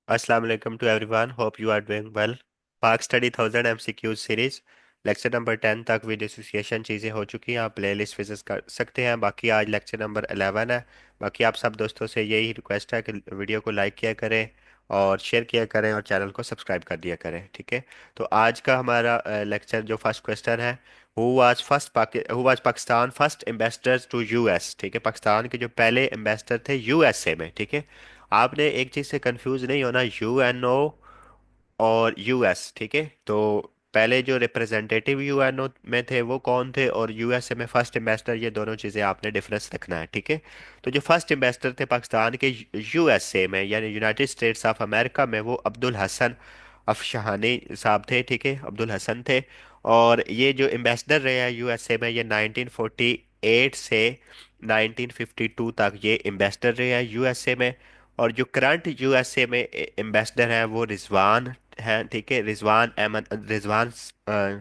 Assalamu alaikum to everyone. Hope you are doing well. पाक study 1000 MCQ series lecture number 10 तक video association चीज़ें हो चुकी हैं। आप प्ले लिस्ट विजिट कर सकते हैं। बाकी आज लेक्चर नंबर 11 है। बाकी आप सब दोस्तों से यही रिक्वेस्ट है कि वीडियो को लाइक किया करें और शेयर किया करें और चैनल को सब्सक्राइब कर दिया करें। ठीक है। तो आज का हमारा लेक्चर जो फर्स्ट क्वेश्चन है, who was Pakistan first ambassador to US. ठीक है, पाकिस्तान के जो पहले एम्बेसडर थे यूएसए में। ठीक है। आपने एक चीज से कंफ्यूज नहीं होना, यूएनओ और यूएस। ठीक है। तो पहले जो रिप्रेजेंटेटिव यूएनओ में थे वो कौन थे, और यूएसए में फर्स्ट एम्बेसडर, ये दोनों चीजें आपने डिफरेंस रखना है। ठीक है। तो जो फर्स्ट एम्बेसडर थे पाकिस्तान के यूएसए में यानी यूनाइटेड स्टेट्स ऑफ अमेरिका में, वो अब्दुल हसन अफशानी साहब थे। ठीक है, अब्दुल हसन थे। और ये जो एम्बेसडर रहे हैं यूएसए में, ये 1948 से 1952 तक ये एम्बेसडर रहे हैं यूएसए में। और जो करंट यूएसए में एम्बेसडर हैं वो रिजवान हैं। ठीक है, रिजवान अहमद, रिजवान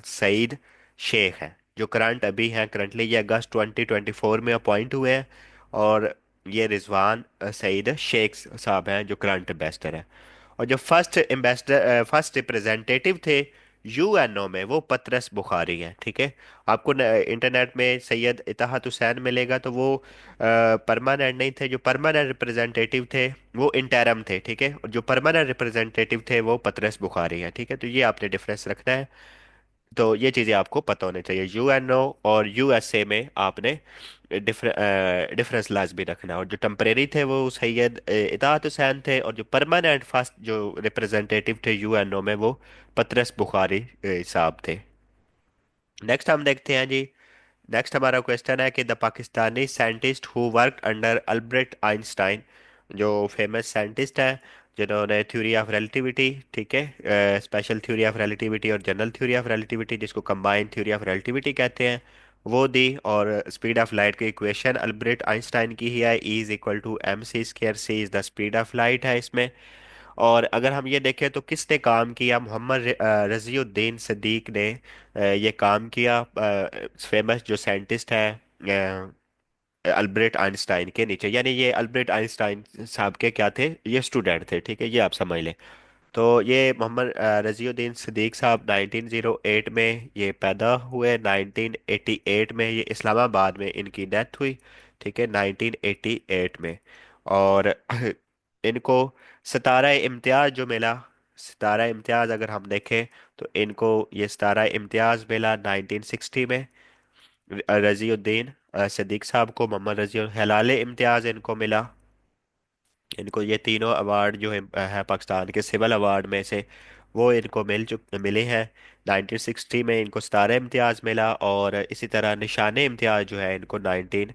सईद शेख हैं जो करंट अभी हैं। करंटली ये अगस्त 2024 में अपॉइंट हुए हैं। और ये रिजवान सईद शेख साहब हैं जो करंट एम्बेसडर हैं। और जो फर्स्ट रिप्रेजेंटेटिव थे यूएनओ में, वो पतरस बुखारी हैं। ठीक है। आपको इंटरनेट में सैयद इत्तेहाद हुसैन मिलेगा, तो वो परमानेंट नहीं थे। जो परमानेंट रिप्रेजेंटेटिव थे वो इंटरम थे। ठीक है। और जो परमानेंट रिप्रेजेंटेटिव थे वो पतरस बुखारी हैं। ठीक है। तो ये आपने डिफरेंस रखना है। तो ये चीज़ें आपको पता होनी चाहिए। यूएनओ और यूएसए में आपने डिफरेंस लाजमी रखना है। और जो टेम्परेरी थे वो सैयद इत्तेहाद हुसैन थे, और जो परमानेंट फर्स्ट जो रिप्रेजेंटेटिव थे यूएनओ में वो पतरस बुखारी साहब थे। नेक्स्ट हम देखते हैं जी। नेक्स्ट हमारा क्वेश्चन है कि the Pakistani scientist who work under Albert Einstein, जो फेमस साइंटिस्ट है जिन्होंने थ्योरी ऑफ रिलेटिविटी, ठीक है, स्पेशल थ्योरी ऑफ रिलेटिविटी और जनरल थ्योरी ऑफ रिलेटिविटी, जिसको कंबाइंड थ्योरी ऑफ रिलेटिविटी कहते हैं, वो दी। और स्पीड ऑफ लाइट की इक्वेशन अल्बर्ट आइंस्टाइन की ही है, E is equal to M C square, C is the speed of light है इसमें। और अगर हम ये देखें तो किसने काम किया, मोहम्मद रजीउद्दीन सदीक ने ये काम किया, फेमस जो साइंटिस्ट है अल्बर्ट आइंस्टाइन के नीचे। यानी ये अल्बर्ट आइंस्टाइन साहब के क्या थे, ये स्टूडेंट थे। ठीक है, ये आप समझ लें। तो ये मोहम्मद रजीउद्दीन सदीक साहब 1908 में ये पैदा हुए। 1988 में ये इस्लामाबाद में इनकी डेथ हुई। ठीक है, 1988 में। और इनको सितारा इम्तियाज जो मिला, सितारा इम्तियाज अगर हम देखें तो इनको ये सितारा इम्तियाज मिला 1960 में। रजीउद्दीन सदीक साहब को मोहम्मद रजी हिलाल इम्तियाज इनको मिला। इनको ये तीनों अवार्ड जो है पाकिस्तान के सिविल अवार्ड में से, वो इनको मिले हैं। 1960 में इनको सितारा इम्तियाज मिला। और इसी तरह निशान इम्तियाज जो है इनको 19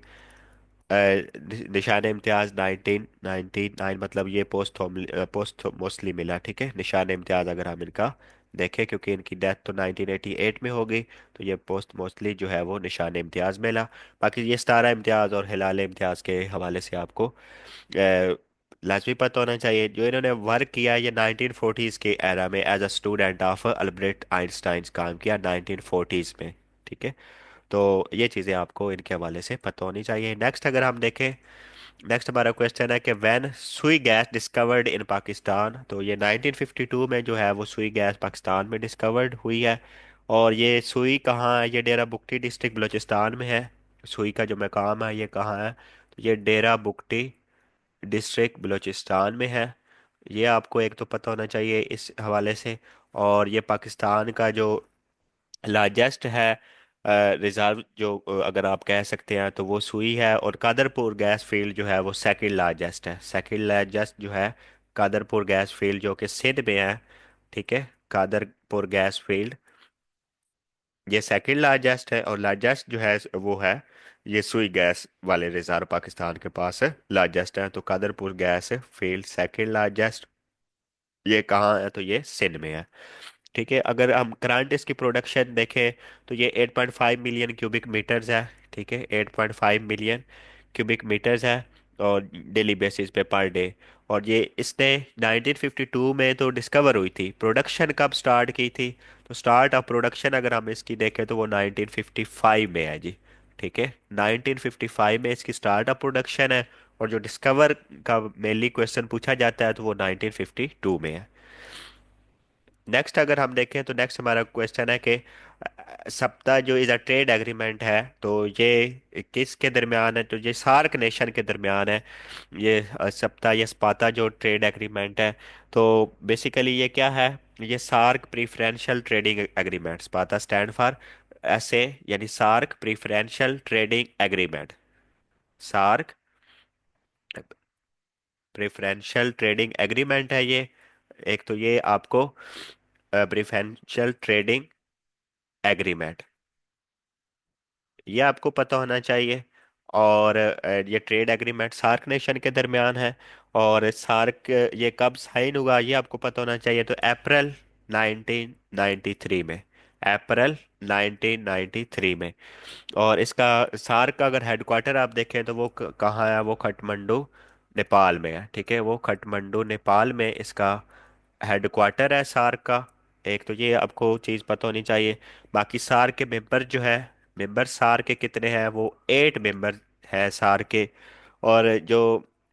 निशान इम्तियाज 1999, मतलब ये पोस्ट मोस्टली मिला। ठीक है, निशान इम्तियाज अगर हम इनका देखें, क्योंकि इनकी डेथ तो 1988 में हो गई, तो ये पोस्ट मोस्टली जो है वो निशान इम्तियाज मिला। बाकी ये सितारा इम्तियाज और हिलाल इम्तियाज के हवाले से आपको लाजमी पता होना चाहिए। जो इन्होंने वर्क किया ये 1940s के एरा में as a student of Albert Einstein काम किया 1940s में। ठीक है। तो ये चीज़ें आपको इनके हवाले से पता होनी चाहिए। नेक्स्ट अगर हम देखें, नेक्स्ट हमारा क्वेश्चन है कि व्हेन सुई गैस डिस्कवर्ड इन पाकिस्तान। तो ये 1952 में जो है वो सुई गैस पाकिस्तान में डिस्कवर्ड हुई है। और ये सुई कहाँ है, ये डेरा बुगटी डिस्ट्रिक्ट बलूचिस्तान में है। सुई का जो मकाम है ये कहाँ है, तो ये डेरा बुगटी डिस्ट्रिक्ट बलूचिस्तान में है। ये आपको एक तो पता होना चाहिए इस हवाले से। और ये पाकिस्तान का जो लार्जेस्ट है रिजर्व, जो अगर आप कह सकते हैं तो वो सुई है। और कादरपुर गैस फील्ड जो है वो सेकंड लार्जेस्ट है। सेकंड लार्जेस्ट जो है कादरपुर गैस फील्ड जो कि सिंध में है। ठीक है, कादरपुर गैस फील्ड ये सेकंड लार्जेस्ट है। और लार्जेस्ट जो है वो है ये सुई गैस वाले रिजर्व पाकिस्तान के पास है, लार्जेस्ट है। तो Kadarpur gas field second largest, ये कहाँ है, तो ये सिंध में है। ठीक है। अगर हम करंट इसकी प्रोडक्शन देखें तो ये 8.5 मिलियन क्यूबिक मीटर्स है। ठीक है, 8.5 मिलियन क्यूबिक मीटर्स है, और डेली बेसिस पे पर डे। और ये इसने 1952 में तो डिस्कवर हुई थी। प्रोडक्शन कब स्टार्ट की थी, तो स्टार्ट ऑफ प्रोडक्शन अगर हम इसकी देखें तो वो 1955 में है जी। ठीक है, 1955 में इसकी स्टार्ट ऑफ प्रोडक्शन है। और जो डिस्कवर का मेनली क्वेश्चन पूछा जाता है तो वो 1952 में है। नेक्स्ट अगर हम देखें तो नेक्स्ट हमारा क्वेश्चन है कि सप्ता जो इज अ ट्रेड एग्रीमेंट है, तो ये किसके दरमियान है? तो ये सार्क नेशन के दरमियान है। ये सप्ता या स्पाता जो ट्रेड एग्रीमेंट है, तो बेसिकली ये क्या है? ये SAARC preferential trading agreement, SAPTA stand for ऐसे, यानी SAARC preferential trading agreement. SAARC preferential trading agreement है ये। एक तो ये आपको प्रेफरेंशियल ट्रेडिंग एग्रीमेंट, ये आपको पता होना चाहिए। और ये ट्रेड एग्रीमेंट सार्क नेशन के दरमियान है। और सार्क ये कब साइन हुआ ये आपको पता होना चाहिए, तो अप्रैल 1993 में। अप्रैल 1993 में। और इसका सार्क का अगर हेडक्वार्टर आप देखें तो वो कहाँ है? वो काठमांडू नेपाल में है। ठीक है, वो काठमांडू नेपाल में इसका हेडक्वार्टर है सार्क का। एक तो ये आपको चीज़ पता होनी चाहिए। बाकी सार्क के मेंबर जो है, मेंबर सार्क के कितने हैं? वो 8 मेंबर है सार्क के। और जो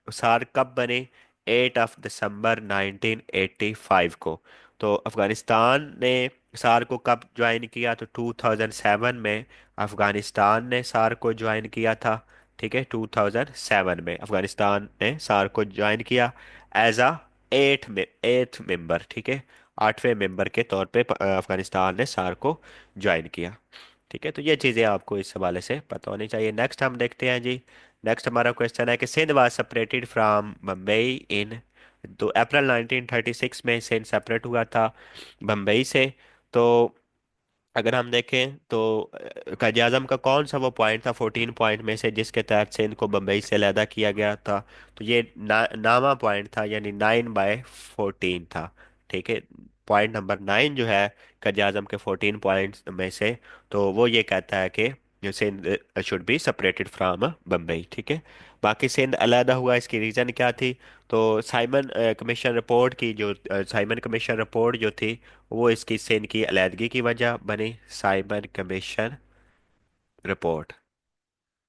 सार्क कब बने? 8 दिसंबर 1985 को। तो अफगानिस्तान ने सार्क को कब ज्वाइन किया? तो 2007 में अफगानिस्तान ने सार्क को ज्वाइन किया था। ठीक है, 2007 में अफगानिस्तान ने सार्क को ज्वाइन किया एज अ एथ मेंबर। ठीक है, 8वें मेंबर के तौर पे अफगानिस्तान ने सार्क को ज्वाइन किया। ठीक है, तो ये चीज़ें आपको इस हवाले से पता होनी चाहिए। नेक्स्ट हम देखते हैं जी। नेक्स्ट हमारा क्वेश्चन है कि Sindh was separated from Bombay in, तो अप्रैल 1936 में सिंध सेपरेट हुआ था बम्बई से। तो अगर हम देखें तो कायद आजम का कौन सा वो पॉइंट था 14 पॉइंट में से जिसके तहत सिंध को बम्बई से अलहदा किया गया था? तो ये नामा पॉइंट था, यानी 9/14 था। ठीक है, पॉइंट नंबर 9 जो है कायद आजम के 14 पॉइंट्स में से, तो वो ये कहता है कि Sindh should be separated from Bombay. ठीक है, बाकी सिंध अलहदा हुआ, इसकी रीज़न क्या थी? तो साइमन कमीशन रिपोर्ट की जो साइमन कमीशन रिपोर्ट जो थी, वो इसकी सिंध की अलहदगी की वजह बनी। साइमन कमीशन रिपोर्ट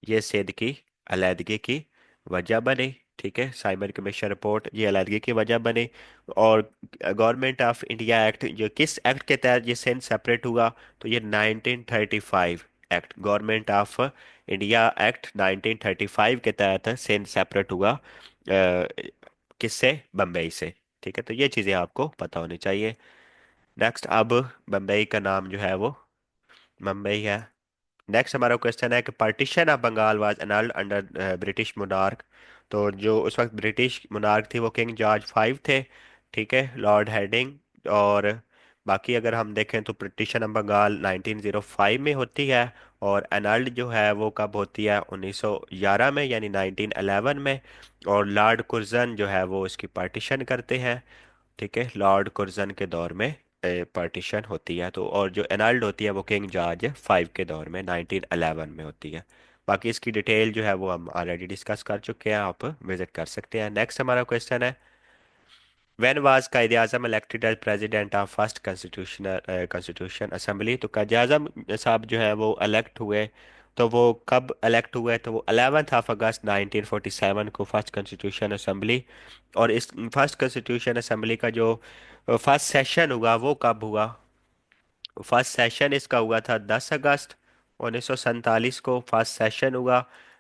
ये सिंध की अलहदगी की वजह बनी। ठीक है, साइमन कमीशन रिपोर्ट ये अलहदगी की वजह बनी। और गवर्नमेंट ऑफ इंडिया एक्ट, जो किस एक्ट के तहत ये सिंध सेपरेट हुआ? तो ये 1935 act, government of India act 1935 के तहत सिंध सेपरेट हुआ। किससे? बम्बई से। ठीक है, तो ये चीज़ें आपको पता होनी चाहिए। नेक्स्ट, अब बम्बई का नाम जो है वो मुंबई है। नेक्स्ट हमारा क्वेश्चन है कि partition of Bengal was annulled under British monarch. तो जो उस वक्त ब्रिटिश मोनार्क थी वो किंग जॉर्ज 5 थे। ठीक है, लॉर्ड हेडिंग। और बाकी अगर हम देखें तो पार्टीशन ऑफ बंगाल 1905 में होती है। और एनल्ड जो है वो कब होती है? 1911 में, यानी 1911 में। और लॉर्ड कुर्जन जो है वो इसकी पार्टीशन करते हैं। ठीक है, लॉर्ड कुर्जन के दौर में पार्टीशन होती है। तो और जो एनाल्ड होती है वो किंग जॉर्ज 5 के दौर में 1911 में होती है। बाकी इसकी डिटेल जो है वो हम ऑलरेडी डिस्कस कर चुके हैं, आप विजिट कर सकते हैं। नेक्स्ट हमारा क्वेश्चन है, when was Quaid Azam elected as president of first constitution assembly? तो कायद आजम साहब जो है वो इलेक्ट हुए, तो वो कब इलेक्ट हुए? तो वो 11 अगस्त 1947 को फर्स्ट कॉन्स्टिट्यूशन असेंबली। और इस फर्स्ट कॉन्स्टिट्यूशन असेंबली का जो फर्स्ट सेशन हुआ वो कब हुआ? फर्स्ट सेशन इसका हुआ था 10 अगस्त 1947 को फर्स्ट सेशन हुआ।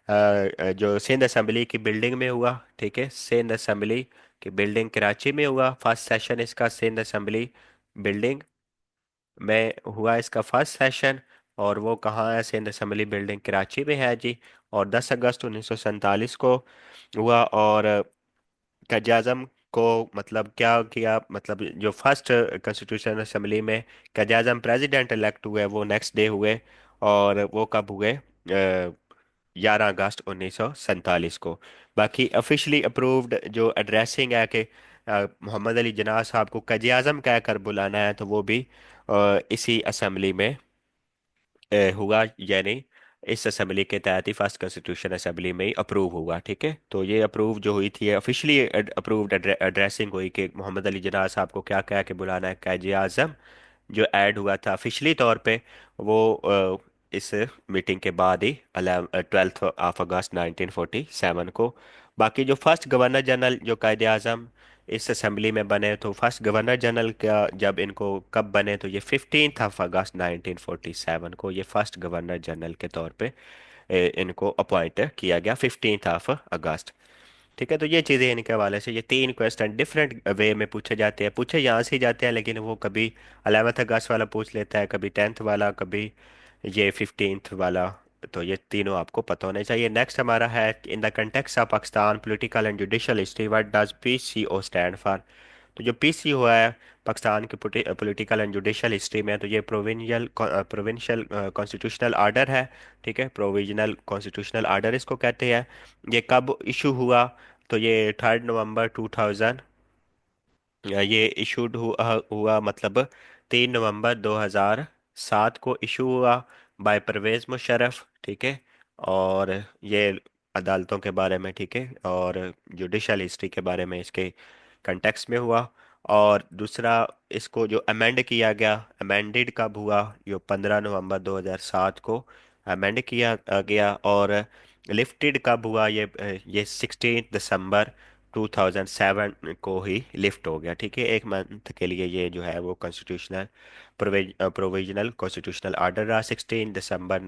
जो सिंध असेंबली की बिल्डिंग में हुआ। ठीक है, सिंध असेंबली की बिल्डिंग कराची में हुआ फर्स्ट सेशन इसका, सिंध असेंबली बिल्डिंग में हुआ इसका फर्स्ट सेशन। और वो कहाँ है? सिंध असेंबली बिल्डिंग कराची में है जी। और 10 अगस्त 1947 को हुआ। और कायद आज़म को मतलब क्या किया, मतलब जो फर्स्ट कॉन्स्टिट्यूशन असेंबली में कायद आज़म प्रेसिडेंट इलेक्ट हुए वो नेक्स्ट डे हुए। और वो कब हुए? 11 अगस्त 1947 को। बाकी ऑफिशियली अप्रूव्ड जो एड्रेसिंग है कि मोहम्मद अली जिन्ना साहब को कायद आज़म कहकर बुलाना है, तो वो भी इसी असेंबली में हुआ, यानी इस असेंबली के तहत ही फर्स्ट कॉन्स्टिट्यूशन असेंबली में ही अप्रूव हुआ। ठीक है, तो ये अप्रूव जो हुई थी ऑफिशियली अप्रूव्ड एड्रेसिंग हुई कि मोहम्मद अली जिन्ना साहब को क्या कह के बुलाना है, कायद आज़म। जो ऐड हुआ था ऑफिशियली तौर पे वो इस मीटिंग के बाद ही 12 अगस्त 1947 को बाकी जो फर्स्ट गवर्नर जनरल जो कायदे आज़म इस असेंबली में बने, तो फर्स्ट गवर्नर जनरल का जब इनको कब बने, तो ये 15 अगस्त 1947 को ये फर्स्ट गवर्नर जनरल के तौर पे इनको अपॉइंट किया गया, 15 अगस्त। ठीक है, तो ये चीज़ें इनके हवाले से, ये तीन क्वेश्चन डिफरेंट वे में पूछे जाते हैं, पूछे यहाँ से ही जाते हैं, लेकिन वो कभी 11 अगस्त वाला पूछ लेता है, कभी 10th वाला, कभी ये 15th वाला। तो ये तीनों आपको पता होने चाहिए। नेक्स्ट हमारा है, in the context of Pakistan political and judicial history what does PCO stand for. तो जो पीसीओ है पाकिस्तान की पॉलिटिकल एंड जुडिशल हिस्ट्री में, तो ये प्रोविंशियल कॉन्स्टिट्यूशनल आर्डर है। ठीक है, प्रोविजनल कॉन्स्टिट्यूशनल आर्डर इसको कहते हैं। ये कब इशू हुआ, तो ये 3 नवंबर 2000, ये इशूड हुआ मतलब 3 नवंबर 2007 को इशू हुआ बाय परवेज मुशर्रफ। ठीक है, और ये अदालतों के बारे में, ठीक है, और जुडिशल हिस्ट्री के बारे में इसके कंटेक्स्ट में हुआ। और दूसरा, इसको जो अमेंड किया गया, अमेंडेड कब हुआ, जो 15 नवंबर 2007 को अमेंड किया गया। और लिफ्टेड कब हुआ, ये 16 दिसंबर 2007 को ही लिफ्ट हो गया। ठीक है, एक मंथ के लिए ये जो है वो कॉन्स्टिट्यूशनल प्रोविजनल कॉन्स्टिट्यूशनल आर्डर रहा, 16 दिसंबर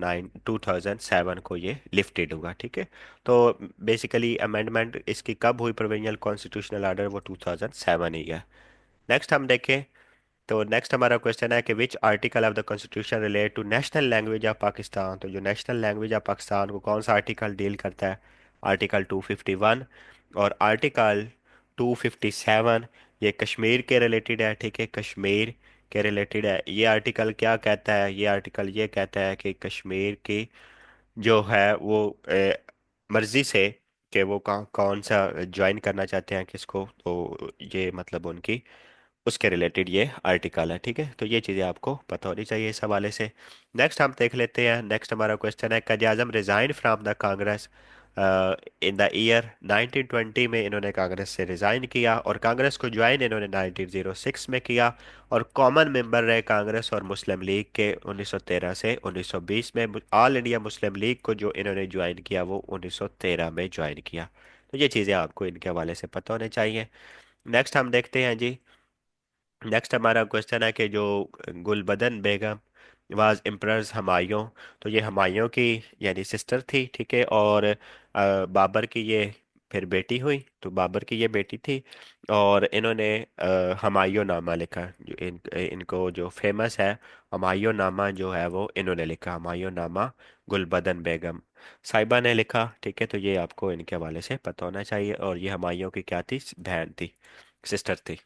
2007 को ये लिफ्टेड हुआ। ठीक है, तो बेसिकली अमेंडमेंट इसकी कब हुई, प्रोविजनल कॉन्स्टिट्यूशनल आर्डर, वो 2007 ही है। नेक्स्ट हम देखें, तो नेक्स्ट हमारा क्वेश्चन है कि which article of the constitution relate to national language of Pakistan. तो जो नेशनल लैंग्वेज ऑफ पाकिस्तान को कौन सा आर्टिकल डील करता है, आर्टिकल 251 और आर्टिकल 257। ये कश्मीर के रिलेटेड है। ठीक है, कश्मीर के रिलेटेड है। ये आर्टिकल क्या कहता है, ये आर्टिकल ये कहता है कि कश्मीर की जो है वो मर्जी से कि वो कौन सा ज्वाइन करना चाहते हैं किसको, तो ये मतलब उनकी उसके रिलेटेड ये आर्टिकल है। ठीक है, तो ये चीज़ें आपको पता होनी चाहिए इस हवाले से। नेक्स्ट हम देख लेते हैं, नेक्स्ट हमारा क्वेश्चन है, Quaid Azam resign from the Congress in the year 1920 में इन्होंने कांग्रेस से रिज़ाइन किया, और कांग्रेस को ज्वाइन इन्होंने 1906 में किया, और कॉमन मेंबर रहे कांग्रेस और मुस्लिम लीग के 1913 से 1920 में। ऑल इंडिया मुस्लिम लीग को जो इन्होंने ज्वाइन किया वो 1913 में ज्वाइन किया। तो ये चीज़ें आपको इनके हवाले से पता होने चाहिए। नेक्स्ट हम देखते हैं जी, नेक्स्ट हमारा क्वेश्चन है कि जो गुलबदन बेगम वाज इम्प्रेस हुमायूं, तो ये हुमायूं की यानी सिस्टर थी। ठीक है, और बाबर की ये फिर बेटी हुई, तो बाबर की ये बेटी थी। और इन्होंने हुमायूं नामा लिखा, जो इनको जो फेमस है हुमायूं नामा जो है वो इन्होंने लिखा, हुमायूं नामा गुलबदन बेगम साहिबा ने लिखा। ठीक है, तो ये आपको इनके हवाले से पता होना चाहिए। और ये हुमायूं की क्या थी, बहन थी, सिस्टर थी।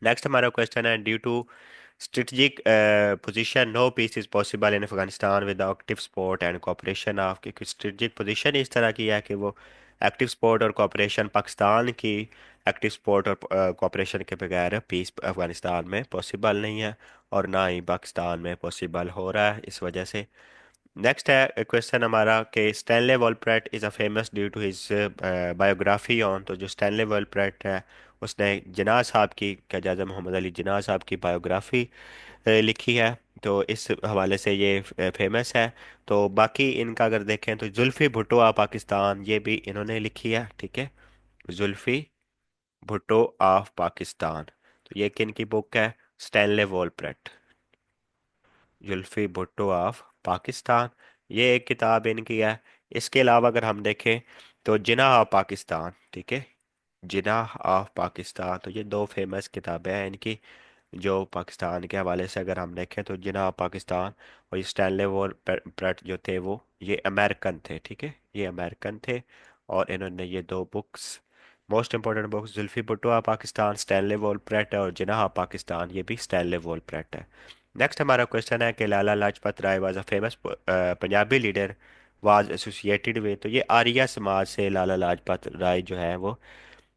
नेक्स्ट हमारा क्वेश्चन है, due to strategic position no peace is possible in Afghanistan with active support and cooperation of, क्योंकि स्ट्रेटजिक पोजीशन इस तरह की है कि वो एक्टिव सपोर्ट और कोऑपरेशन, पाकिस्तान की एक्टिव सपोर्ट और कोऑपरेशन के बगैर पीस अफगानिस्तान में पॉसिबल नहीं है, और ना ही पाकिस्तान में पॉसिबल हो रहा है इस वजह से। नेक्स्ट है क्वेश्चन हमारा कि Stanley Wolpert is a famous due to his biography on. तो जो स्टैनले वॉलप्रैट है उसने जिन्ना साहब की, क्या जाजा मोहम्मद अली जिन्ना साहब की बायोग्राफी लिखी है, तो इस हवाले से ये फेमस है। तो बाकी इनका अगर देखें तो जुल्फी भुट्टो ऑफ पाकिस्तान, ये भी इन्होंने लिखी है। ठीक है, जुल्फी भुट्टो ऑफ पाकिस्तान, तो ये किन की बुक है, स्टैनले वॉलप्रैट, जुल्फी भुट्टो ऑफ पाकिस्तान, ये एक किताब इनकी है। इसके अलावा अगर हम देखें तो जिनाह ऑफ पाकिस्तान, ठीक है, जिनाह ऑफ पाकिस्तान, तो ये दो फेमस किताबें हैं इनकी, जो पाकिस्तान के हवाले से अगर हम देखें तो जिनाह ऑफ पाकिस्तान। और ये स्टैनले वॉल प्रट जो थे वो ये अमेरिकन थे। ठीक है, ये अमेरिकन थे, और इन्होंने ये दो books, most important books, Zulfi Bhutto of Pakistan Stanley Wolpert, और जिनाह ऑफ पाकिस्तान ये भी स्टैनले वॉल प्रट है। नेक्स्ट हमारा क्वेश्चन है कि Lala Lajpat Rai was a famous Punjabi leader was associated with. तो ये आर्य समाज से लाला लाजपत राय जो है वो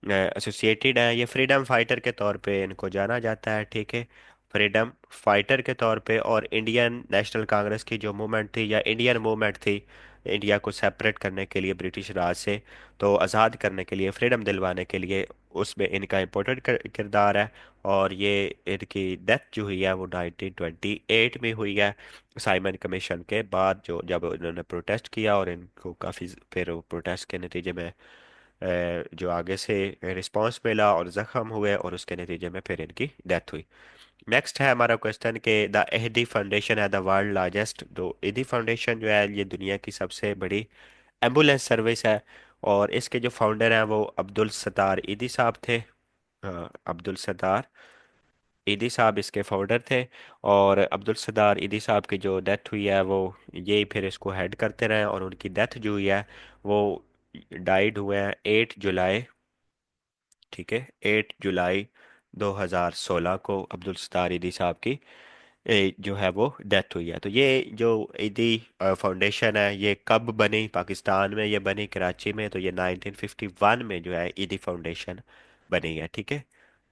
एसोसिएटेड है। ये फ्रीडम फाइटर के तौर पे इनको जाना जाता है। ठीक है, फ्रीडम फाइटर के तौर पे, और इंडियन नेशनल कांग्रेस की जो मूवमेंट थी या इंडियन मूवमेंट थी, इंडिया को सेपरेट करने के लिए ब्रिटिश राज से, तो आज़ाद करने के लिए, फ्रीडम दिलवाने के लिए, उसमें इनका इम्पोर्टेंट किरदार है। और ये इनकी डेथ जो हुई है वो 1928 में हुई है, साइमन कमीशन के बाद, जो जब इन्होंने प्रोटेस्ट किया और इनको काफ़ी फिर प्रोटेस्ट के नतीजे में जो आगे से रिस्पांस मिला और जख्म हुए और उसके नतीजे में फिर इनकी डेथ हुई। नेक्स्ट है हमारा क्वेश्चन कि द एहदी फाउंडेशन है द वर्ल्ड लार्जेस्ट। तो एहदी फाउंडेशन जो है ये दुनिया की सबसे बड़ी एम्बुलेंस सर्विस है, और इसके जो फाउंडर हैं वो अब्दुल सत्तार ईदी साहब थे। अब्दुल सत्तार ईदी साहब इसके फाउंडर थे। और अब्दुल सत्तार ईदी साहब की जो डेथ हुई है वो यही फिर इसको हेड करते रहे, और उनकी डेथ जो हुई है वो डाइड हुए हैं 8 जुलाई। ठीक है, 8 जुलाई 2016 को अब्दुल सत्तार ईदी साहब की जो है वो डेथ हुई है। तो ये जो ईदी फाउंडेशन है ये कब बनी पाकिस्तान में? ये बनी कराची में। तो ये 1951 में जो है ईदी फाउंडेशन बनी है। ठीक है,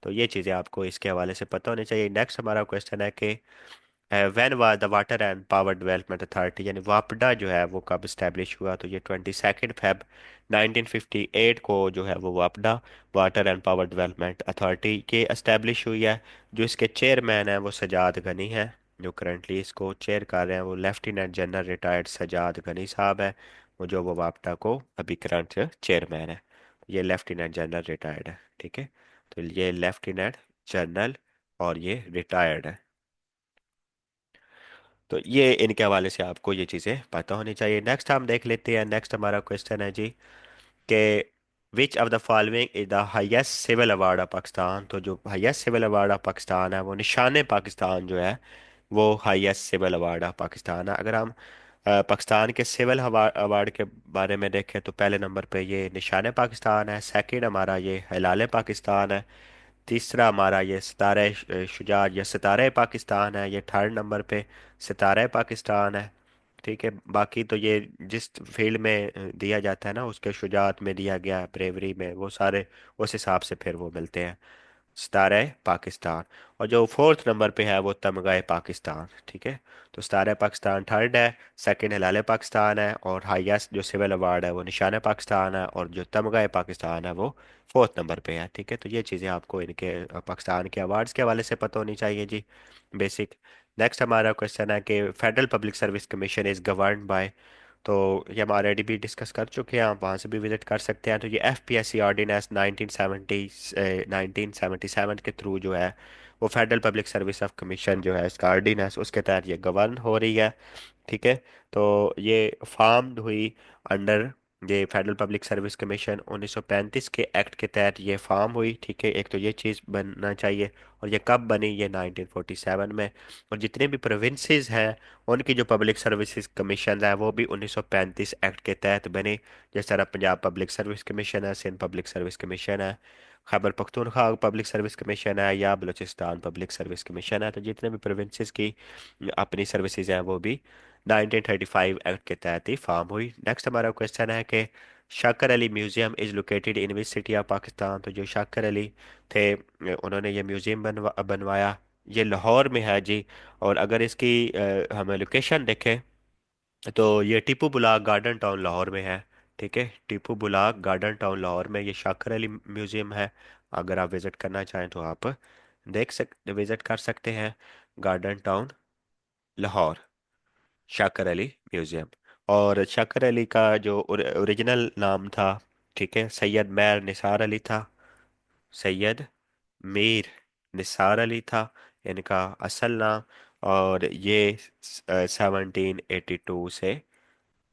तो ये चीज़ें आपको इसके हवाले से पता होनी चाहिए। नेक्स्ट हमारा क्वेश्चन है कि when was the water and power development authority, यानी वापडा जो है वो कब इस्टेब्लिश हुआ? तो ये 22 फेब 1958 को जो है वो वापडा water and power development authority के इस्टेब्लिश हुई है। जो इसके चेयरमैन हैं वो सजाद गनी है। जो करंटली इसको चेयर कर रहे हैं वो lieutenant general retired Sajjad Ghani साहब है। वो वापडा को अभी करंट चेयरमैन है। ये लेफ्टिनेंट जनरल रिटायर्ड है। ठीक है, तो ये लेफ्टिनेंट जनरल और ये रिटायर्ड है। तो ये इनके हवाले से आपको ये चीज़ें पता होनी चाहिए। नेक्स्ट हम देख लेते हैं। नेक्स्ट हमारा क्वेश्चन है जी कि which of the following is the highest civil award of Pakistan. तो जो highest civil award of Pakistan है वो निशान पाकिस्तान जो है वो highest civil award of Pakistan है। अगर हम पाकिस्तान के सिविल अवार्ड के बारे में देखें तो पहले नंबर पे ये निशान पाकिस्तान है। सेकंड हमारा ये हिलाल पाकिस्तान है। तीसरा हमारा ये सितारे शुजात या सितारे पाकिस्तान है। ये थर्ड नंबर पे सितारे पाकिस्तान है। ठीक है, बाकी तो ये जिस फील्ड में दिया जाता है ना उसके शुजात में दिया गया ब्रेवरी में वो सारे उस हिसाब से फिर वो मिलते हैं सितारे पाकिस्तान। और जो फोर्थ नंबर पे है वो तमगाए पाकिस्तान। ठीक है, तो सितारे पाकिस्तान थर्ड है, सेकंड हिलाल पाकिस्तान है, और हाईएस्ट जो सिविल अवार्ड है वो निशान पाकिस्तान है, और जो तमगाए पाकिस्तान है वो फोर्थ नंबर पे है। ठीक है, तो ये चीज़ें आपको इनके पाकिस्तान के अवार्ड्स के हवाले से पता होनी चाहिए जी, बेसिक। नेक्स्ट हमारा क्वेश्चन है कि federal public service commission is govern by. तो ये हम ऑलरेडी भी डिस्कस कर चुके हैं, आप वहाँ से भी विजिट कर सकते हैं। तो ये FPSC ऑर्डिनेंस 1977 के थ्रू जो है वो federal public service of commission जो है इसका ऑर्डिनेंस उसके तहत ये गवर्न हो रही है। ठीक है, तो ये फार्म्ड हुई अंडर ये फेडरल पब्लिक सर्विस कमीशन 1935 के एक्ट के तहत ये फार्म हुई। ठीक है, एक तो ये चीज़ बनना चाहिए। और ये कब बनी? ये 1947 में। और जितने भी प्रोविंसेस हैं उनकी जो पब्लिक सर्विसेज कमीशन है वो भी 1935 एक्ट के तहत बने। जिस तरह पंजाब पब्लिक सर्विस कमीशन है, सिंध पब्लिक सर्विस कमीशन है, Khyber Pakhtunkhwa public service commission है, या बलूचिस्तान पब्लिक सर्विस कमीशन है। तो जितने भी प्रोविंसेस की अपनी सर्विसेज हैं वो भी 1935 एक्ट के तहत ही फॉर्म हुई। नेक्स्ट हमारा क्वेश्चन है कि Shakir Ali museum is located in which city of Pakistan. तो जो शाकर अली थे उन्होंने ये म्यूजियम बनवाया, ये लाहौर में है जी। और अगर इसकी हमें लोकेशन देखें तो ये टीपू बुलाक गार्डन टाउन लाहौर में है। ठीक है, टीपू बुलाक गार्डन टाउन लाहौर में ये शाकर अली म्यूजियम है। अगर आप विजिट करना चाहें तो आप विजिट कर सकते हैं garden town Lahore, शाकर Ali museum. और शाकर अली का जो ओरिजिनल नाम था, ठीक है, सैयद मैर निसार अली था। सैयद मीर निसार अली था इनका असल नाम। और ये 1782 से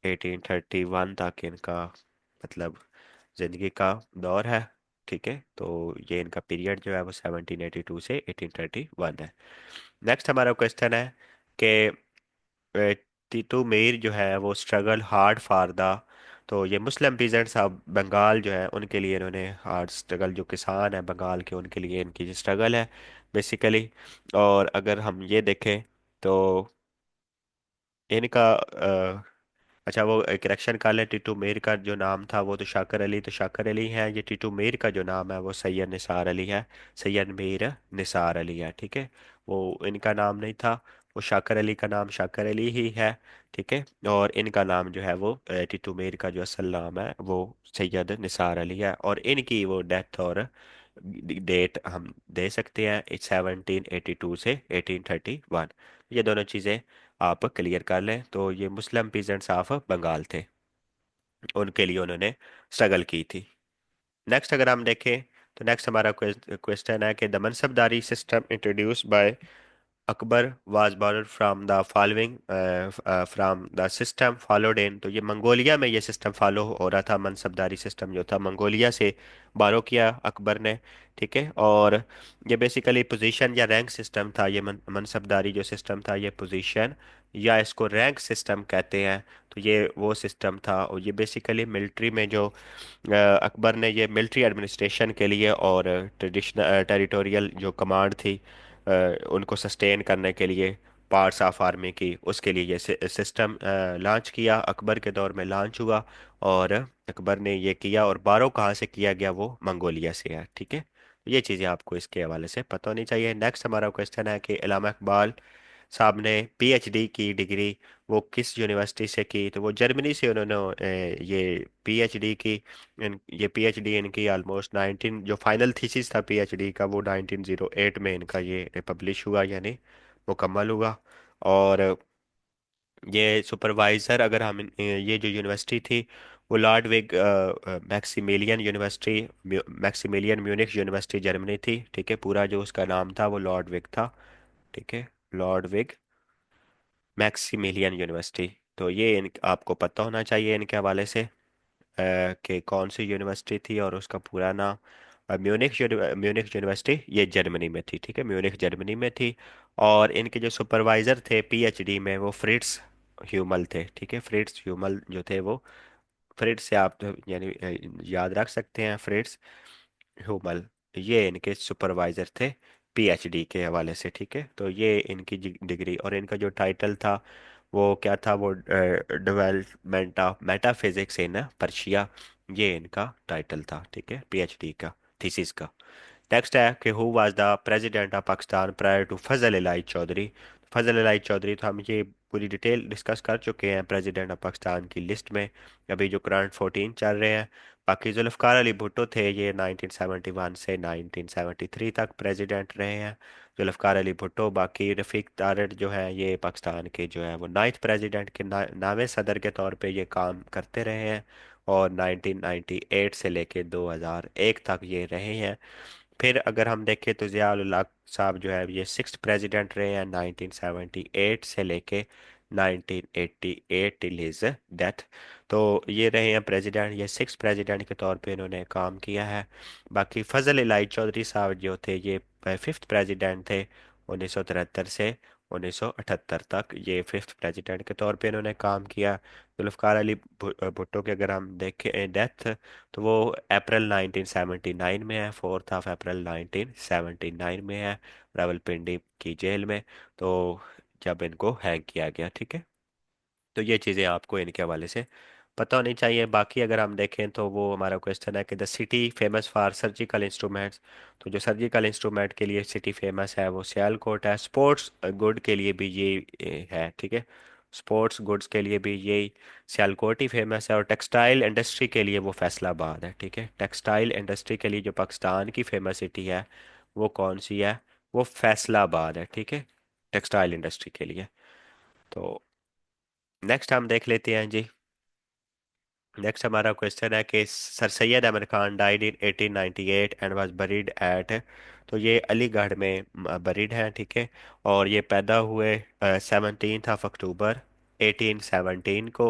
1831 तक इनका मतलब जिंदगी का दौर है। ठीक है, तो ये इनका पीरियड जो है वो 1782 से 1831 है। नेक्स्ट हमारा क्वेश्चन है कि टीटू मीर जो है वो स्ट्रगल हार्ड फॉर द। तो ये मुस्लिम पीजेंट्स ऑफ बंगाल जो है उनके लिए इन्होंने हार्ड स्ट्रगल, जो किसान है बंगाल के उनके लिए इनकी जो स्ट्रगल है बेसिकली। और अगर हम ये देखें तो इनका अच्छा वो करेक्शन कर लें, टीटू मीर का जो नाम था वो तो शाकर अली, तो शाकर अली है। ये टीटू मीर का जो नाम है वो सैयद निसार अली है। सैयद मीर निसार अली है। ठीक है, वो इनका नाम नहीं था, वो शाकर अली का नाम शाकर अली ही है। ठीक है, और इनका नाम जो है वो टीटू मीर का जो असल नाम है वो सैयद निसार अली है। और इनकी वो डेथ और डेट हम दे सकते हैं 1782 से 1831। ये दोनों चीज़ें आप क्लियर कर लें। तो ये मुस्लिम पीजेंट्स ऑफ बंगाल थे, उनके लिए उन्होंने स्ट्रगल की थी। नेक्स्ट अगर हम देखें तो नेक्स्ट हमारा क्वेश्चन है कि the मनसबदारी system introduce by Akbar was borrowed from the following from the system followed in. तो ये मंगोलिया में ये सिस्टम फॉलो हो रहा था, मनसबदारी सिस्टम जो था मंगोलिया से बारो किया अकबर ने। ठीक है, और ये बेसिकली पोजीशन या रैंक सिस्टम था। ये मनसबदारी जो सिस्टम था ये पोजीशन या इसको रैंक सिस्टम कहते हैं। तो ये वो सिस्टम था, और ये बेसिकली मिलिट्री में जो अकबर ने ये मिलिट्री एडमिनिस्ट्रेशन के लिए और ट्रेडिशनल टेरिटोरियल जो कमांड थी अ, उनको सस्टेन करने के लिए पार्ट्स ऑफ आर्मी की, उसके लिए ये सिस्टम लॉन्च किया, अकबर के दौर में लॉन्च हुआ। और अकबर ने ये किया, और बारो कहाँ से किया गया, वो मंगोलिया से है। ठीक है, तो ये चीज़ें आपको इसके हवाले से पता होनी चाहिए। नेक्स्ट हमारा क्वेश्चन है कि इलामा इकबाल साहब ने पीएचडी की डिग्री वो किस यूनिवर्सिटी से की। तो वो जर्मनी से उन्होंने ये पीएचडी की। ये पीएचडी इनकी ऑलमोस्ट 19, जो फाइनल थीसिस था पीएचडी का वो 1908 में इनका ये पब्लिश हुआ, यानी मुकम्मल हुआ। और ये सुपरवाइज़र अगर हम ये जो यूनिवर्सिटी थी वो Ludwig Maximilian university, Maximilian Munich university Germany थी। ठीक है, पूरा जो उसका नाम था वो लॉर्डविग था। ठीक है, लॉर्डविग मैक्सिमिलियन यूनिवर्सिटी। तो ये आपको पता होना चाहिए इनके हवाले से कि कौन सी यूनिवर्सिटी थी और उसका पूरा नाम। म्यूनिख यूनिवर्सिटी ये जर्मनी में थी। ठीक है, म्यूनिख जर्मनी में थी। और इनके जो सुपरवाइजर थे पीएचडी में वो फ्रिट्स ह्यूमल थे। ठीक है, फ्रिट्स ह्यूमल जो थे वो, फ्रिट्स से आप तो यानी याद रख सकते हैं, फ्रिट्स ह्यूमल, ये इनके सुपरवाइजर थे पीएचडी के हवाले से। ठीक है, तो ये इनकी डिग्री, और इनका जो टाइटल था वो क्या था, वो development of metaphysics in Persia, ये इनका टाइटल था। ठीक है, पीएचडी का, थीसिस का। नेक्स्ट है कि who was the president of Pakistan prior to Fazal Elahi Chaudhry. Fazal Elahi Chaudhry, तो हम ये पूरी डिटेल डिस्कस कर चुके हैं प्रेसिडेंट ऑफ पाकिस्तान की लिस्ट में, अभी जो करंट 14 चल रहे हैं। बाकी जुल्फ़िकार अली भुट्टो थे, ये 1971 से 1973 तक प्रेसिडेंट रहे हैं जुल्फ़िकार अली भुट्टो। बाकी रफ़ीक तारड़ जो है ये पाकिस्तान के जो है वो नाइन्थ प्रेसिडेंट के नावे सदर के तौर पे ये काम करते रहे हैं, और 1998 से लेके 2001 तक ये रहे हैं। फिर अगर हम देखें तो ज़िया-उल हक साहब जो है ये सिक्स्थ प्रेसिडेंट रहे हैं 1978 से लेके 1988 टिल हिज डेथ। तो ये रहे हैं प्रेसिडेंट, ये सिक्स प्रेसिडेंट के तौर पे इन्होंने काम किया है। बाकी फजल इलाही चौधरी साहब जो थे ये फिफ्थ प्रेसिडेंट थे 1973 से 1978 तक, ये फिफ्थ प्रेसिडेंट के तौर पे इन्होंने काम किया। जुल्फ़िकार अली भुट्टो के अगर हम देखें डेथ, तो वो अप्रैल 1979 में है, 4 अप्रैल 1979 में है, रावलपिंडी की जेल में। तो जब इनको हैंग किया गया। ठीक है, तो ये चीज़ें आपको इनके हवाले से पता होनी चाहिए। बाकी अगर हम देखें तो वो हमारा क्वेश्चन है कि the city famous for surgical instruments. तो जो सर्जिकल इंस्ट्रूमेंट के लिए सिटी फेमस है वो सियालकोट है। स्पोर्ट्स गुड के लिए भी ये है। ठीक है, स्पोर्ट्स गुड्स के लिए भी यही सियालकोट ही फेमस है। और टेक्सटाइल इंडस्ट्री के लिए वो फैसलाबाद है। ठीक है, टेक्सटाइल इंडस्ट्री के लिए जो पाकिस्तान की फेमस सिटी है वो कौन सी है, वो फैसलाबाद है। ठीक है, टेक्सटाइल इंडस्ट्री के लिए। तो नेक्स्ट हम देख लेते हैं जी। नेक्स्ट हमारा क्वेश्चन है कि sir Syed Ahmad Khan died in 1898 and was buried at. तो ये अलीगढ़ में बरीड हैं। ठीक है, और ये पैदा हुए 17 अक्टूबर 1817 को।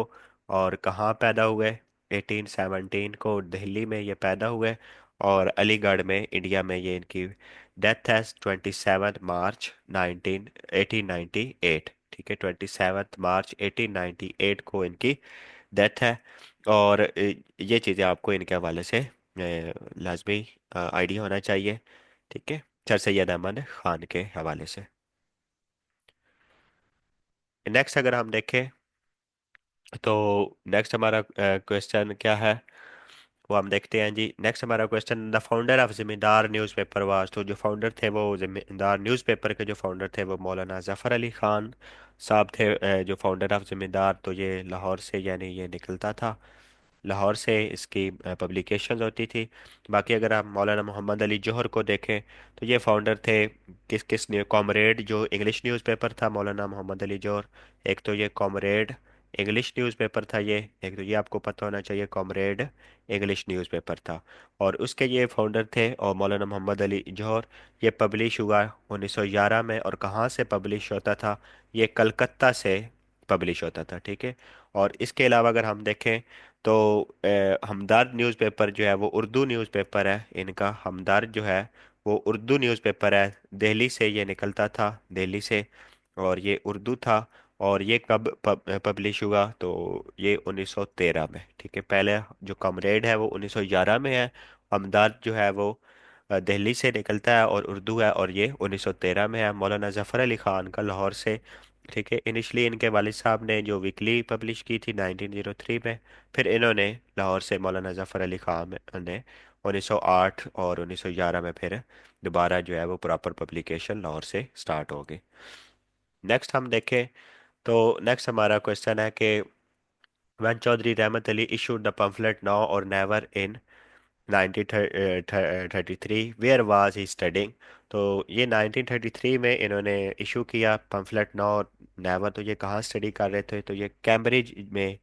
और कहाँ पैदा हुए, 1817 को दिल्ली में ये पैदा हुए, और अलीगढ़ में इंडिया में ये इनकी डेथ है 27 मार्च 1898। ठीक है, 27 मार्च 1898 को इनकी डेथ है। और ये चीज़ें आपको इनके हवाले से लाजमी आइडिया होना चाहिए। ठीक है, सर सैयद अहमद खान के हवाले से। नेक्स्ट अगर हम देखें तो नेक्स्ट हमारा क्वेश्चन क्या है वो हम देखते हैं जी। नेक्स्ट हमारा क्वेश्चन, द फाउंडर ऑफ जिम्मेदार न्यूज़पेपर वाज। तो जो फाउंडर थे वो जिम्मेदार न्यूज़पेपर के जो फाउंडर थे वो मौलाना जफ़र अली खान साहब थे। जो फाउंडर ऑफ जिम्मेदार, तो ये लाहौर से यानी ये निकलता था, लाहौर से इसकी पब्लिकेशंस होती थी। बाकी अगर आप मौलाना मोहम्मद अली जौहर को देखें तो ये फाउंडर थे किस किस ने, कॉमरेड जो इंग्लिश न्यूज़पेपर था मौलाना मोहम्मद अली जौहर, एक तो ये कॉमरेड इंग्लिश न्यूज़पेपर था ये एक, तो ये आपको पता होना चाहिए, कॉमरेड इंग्लिश न्यूज़पेपर था। और उसके ये फाउंडर थे और मौलाना मोहम्मद अली जौहर। ये पब्लिश हुआ 1911 में, और कहाँ से पब्लिश होता था, ये कलकत्ता से पब्लिश होता था, ठीक है। और इसके अलावा अगर हम देखें तो हमदर्द न्यूज़पेपर जो है वो उर्दू न्यूज़पेपर है इनका। हमदर्द जो है वो उर्दू न्यूज़पेपर है, दिल्ली से ये निकलता था, दिल्ली से, और ये उर्दू था। और ये कब पब्लिश हुआ, तो ये 1913 में, ठीक है। पहले जो कमरेड है वो 1911 में है। हमदर्द जो है वो दिल्ली से निकलता है और उर्दू है, और ये 1913 में है, मौलाना जफ़र अली ख़ान का, लाहौर से, ठीक है। इनिशली इनके वालिद साहब ने जो वीकली पब्लिश की थी 1903 में। फिर इन्होंने लाहौर से, मौलाना जफ़र अली ख़ान ने 1908 और 1911 में फिर दोबारा जो है वो प्रॉपर पब्लिकेशन लाहौर से स्टार्ट हो गई। नेक्स्ट हम देखें तो नेक्स्ट हमारा क्वेश्चन है कि when चौधरी रहमत Ali issued the pamphlet now or never in 1933 where was he studying। तो ये 1933 में इन्होंने इशू किया पम्फलेट नाउ और नेवर। तो ये कहाँ स्टडी कर रहे थे, तो ये कैम्ब्रिज में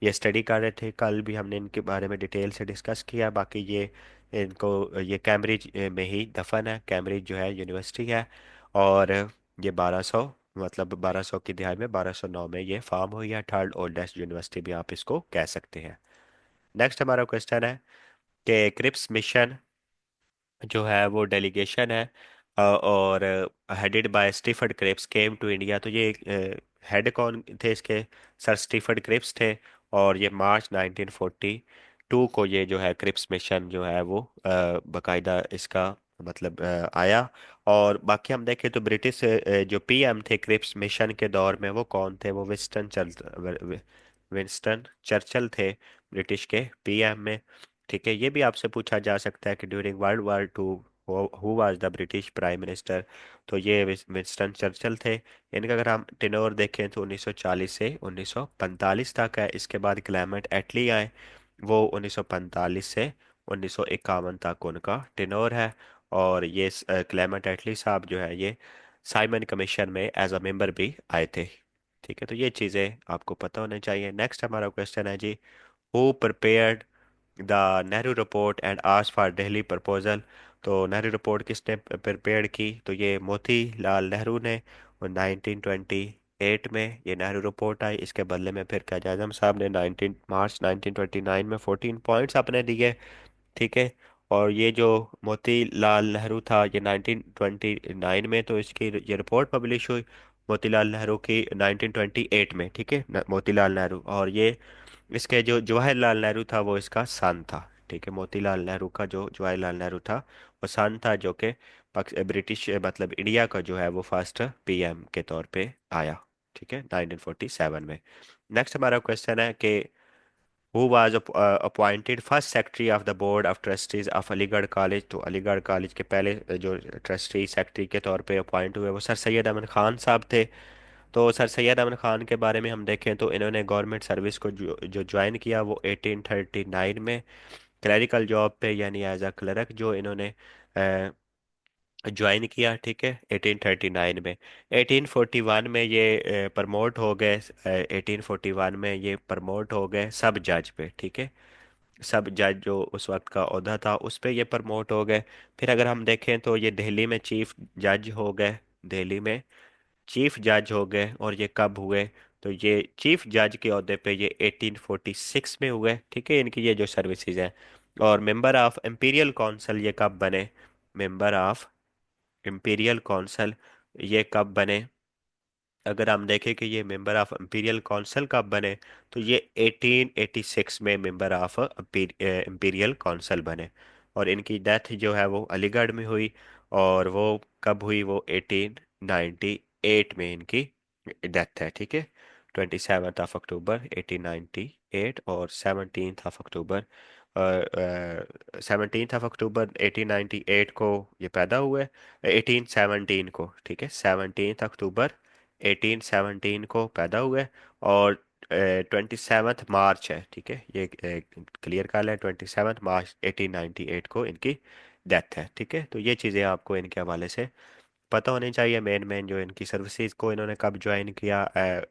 ये स्टडी कर रहे थे। कल भी हमने इनके बारे में डिटेल से डिस्कस किया। बाकी ये इनको ये कैम्ब्रिज में ही दफन है, कैम्ब्रिज जो है यूनिवर्सिटी है। और ये 1200 मतलब 1200 की दिहाई में 1209 में ये फॉर्म हुई है, थर्ड ओल्डेस्ट यूनिवर्सिटी भी आप इसको कह सकते हैं। नेक्स्ट हमारा क्वेश्चन है कि क्रिप्स मिशन जो है वो डेलीगेशन है और headed by Stafford Cripps came to India. तो ये हेड कौन थे इसके, सर स्टीफर्ड क्रिप्स थे। और ये मार्च 1942 को ये जो है क्रिप्स मिशन जो है वो बाकायदा इसका मतलब आया। और बाकी हम देखें तो ब्रिटिश जो पीएम थे क्रिप्स मिशन के दौर में वो कौन थे, वो विंस्टन चर्चिल थे, ब्रिटिश के पीएम में, ठीक है। ये भी आपसे पूछा जा सकता है कि during world war 2 who was the British prime minister. तो ये विंस्टन चर्चिल थे। इनका अगर हम टेन्योर देखें तो 1940 से 1945 तक है। इसके बाद क्लेमेंट एटली आए, वो 1945 से 1951 तक उनका टेन्योर है। और ये क्लेमेंट एटली साहब जो है ये साइमन कमीशन में एज अ मेंबर भी आए थे, ठीक है। तो ये चीज़ें आपको पता होनी चाहिए। नेक्स्ट हमारा क्वेश्चन है जी, who prepared the Nehru report and asked for Delhi proposal. तो नेहरू रिपोर्ट किसने प्रिपेयर की, तो ये मोती लाल नेहरू ने। और 1928 में ये नेहरू रिपोर्ट आई। इसके बदले में फिर quaid आजम साहब ने 19 मार्च 1929 में 14 पॉइंट्स अपने दिए, ठीक है। और ये जो मोतीलाल नेहरू था ये 1929 में, तो इसकी ये रिपोर्ट पब्लिश हुई मोतीलाल नेहरू की 1928 में, ठीक है। मोतीलाल नेहरू, और ये इसके जो जवाहरलाल नेहरू था वो इसका सन था, ठीक है। मोतीलाल नेहरू का जो जवाहरलाल नेहरू था वो सन था, जो कि ब्रिटिश मतलब इंडिया का जो है वो फर्स्ट पीएम के तौर पे आया, ठीक है, 1947 में। नेक्स्ट हमारा क्वेश्चन है कि who was appointed first secretary of the board of trustees of Aligarh college. तो अलीगढ़ कॉलेज के पहले जो ट्रस्टी सेक्रेटरी के तौर पे अपॉइंट हुए वो सर सैयद अमन खान साहब थे। तो सर सैयद अमन खान के बारे में हम देखें तो इन्होंने गवर्नमेंट सर्विस को जो ज्वाइन किया वो 1839 में, क्लरिकल जॉब पे यानी एज अ क्लर्क जो इन्होंने ज्वाइन किया, ठीक है, 1839 में। 1841 में ये प्रमोट हो गए, 1841 में ये प्रमोट हो गए सब जज पे, ठीक है। सब जज जो उस वक्त का ओहदा था उस पे ये प्रमोट हो गए। फिर अगर हम देखें तो ये दिल्ली में चीफ जज हो गए, दिल्ली में चीफ जज हो गए। और ये कब हुए, तो ये चीफ जज के ओहदे पे ये 1846 में हुए, ठीक है। इनकी ये जो सर्विसेज हैं। और मेंबर ऑफ इंपीरियल काउंसिल ये कब बने, मेंबर ऑफ इंपीरियल काउंसिल ये कब बने, अगर हम देखें कि ये मेंबर ऑफ इंपीरियल काउंसिल कब बने, तो ये 1886 में मेंबर ऑफ इंपीरियल काउंसिल बने। और इनकी डेथ जो है वो अलीगढ़ में हुई। और वो कब हुई, वो 1898 में इनकी डेथ है, ठीक है। 27 अक्टूबर 1898 और 17 अक्टूबर 1898 को ये पैदा हुए, 1817 को, ठीक है, 17 अक्टूबर 1817 को पैदा हुए। और 27 मार्च है, ठीक है, ये क्लियर कर लें, 27 मार्च 1898 को इनकी डेथ है, ठीक है। तो ये चीज़ें आपको इनके हवाले से पता होनी चाहिए मेन मेन जो इनकी सर्विसेज को इन्होंने कब ज्वाइन किया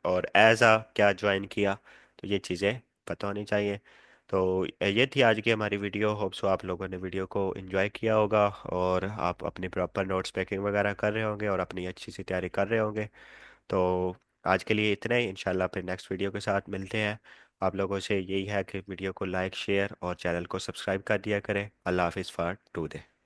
और एज आ क्या ज्वाइन किया। तो ये चीज़ें पता होनी चाहिए। तो ये थी आज की हमारी वीडियो। होप सो आप लोगों ने वीडियो को एंजॉय किया होगा और आप अपनी प्रॉपर नोट्स पैकिंग वगैरह कर रहे होंगे और अपनी अच्छी सी तैयारी कर रहे होंगे। तो आज के लिए इतना ही। इंशाल्लाह फिर नेक्स्ट वीडियो के साथ मिलते हैं। आप लोगों से यही है कि वीडियो को लाइक शेयर और चैनल को सब्सक्राइब कर दिया करें। अल्लाह हाफिज़ फॉर टुडे।